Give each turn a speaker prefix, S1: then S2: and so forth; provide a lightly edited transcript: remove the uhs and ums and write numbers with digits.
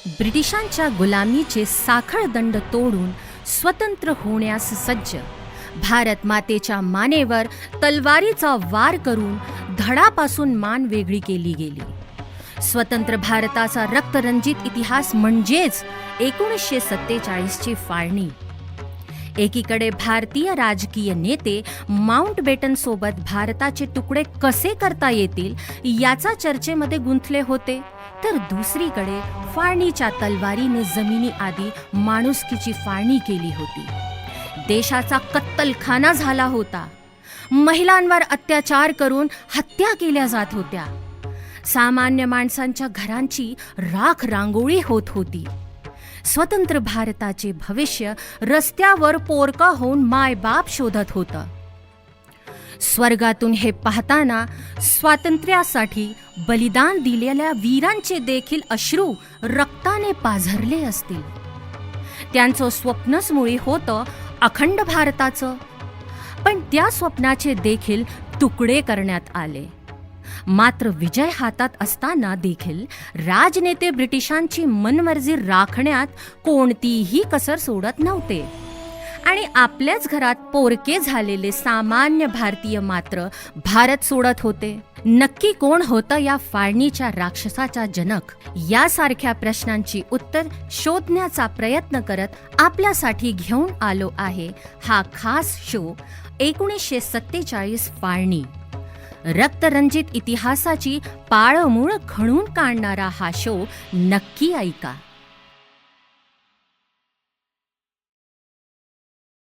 S1: ब्रिटिशांच्या गुलामीचे साखळ दंड तोडून स्वतंत्र होण्यास सज्ज भारत मातेच्या मानेवर तलवारीचा वार करून धडापासून मान वेगळी केली गेली। स्वतंत्र भारताचा रक्तरंजित इतिहास म्हणजेच 1947 ची फाळणी। एकीकडे भारतीय राजकीय नेते माउंटबेटन सोबत भारताचे तुकडे कसे करता येतील याचा चर्चेमध्ये गुंतले होते, तर दुसरीकडे फाळणीच्या तलवारीने जमिनी आधी माणुसकीची फाळणी केली होती। देशाचा कत्तलखाना झाला होता। महिलांवर अत्याचार करून हत्या केल्या जात होत्या। सामान्य माणसांच्या घरांची राख रांगोळी होत होती। स्वतंत्र भारताचे भविष्य रस्त्यावर पोरका होऊन मायबाप शोधत होतं। स्वर्गातून हे पाहताना स्वातंत्र्यासाठी बलिदान दिलेल्या वीरांचे देखील अश्रू रक्ताने पाझरले असतील। त्यांचं स्वप्नच मुळी होतं अखंड भारताचं, पण त्या स्वप्नाचे देखील तुकडे करण्यात आले। मात्र विजय हातात असताना देखील राजनेते ब्रिटिशांची मनमर्जी राखण्यात कोणतीही कसर सोडत नव्हते आणि आपल्याच घरात पोरके झालेले सामान्य भारतीय मात्र भारत सोडत होते। नक्की कोण होतं या फाळणीच्या राक्षसाचा जनक? यासारख्या प्रश्नांची उत्तर शोधण्याचा प्रयत्न करत आपल्यासाठी घेऊन आलो आहे हा खास शो 1947 फाळणी। रक्तरंजित इतिहासाची पाळंमुळं खणून काढणारा हा शो नक्की ऐका।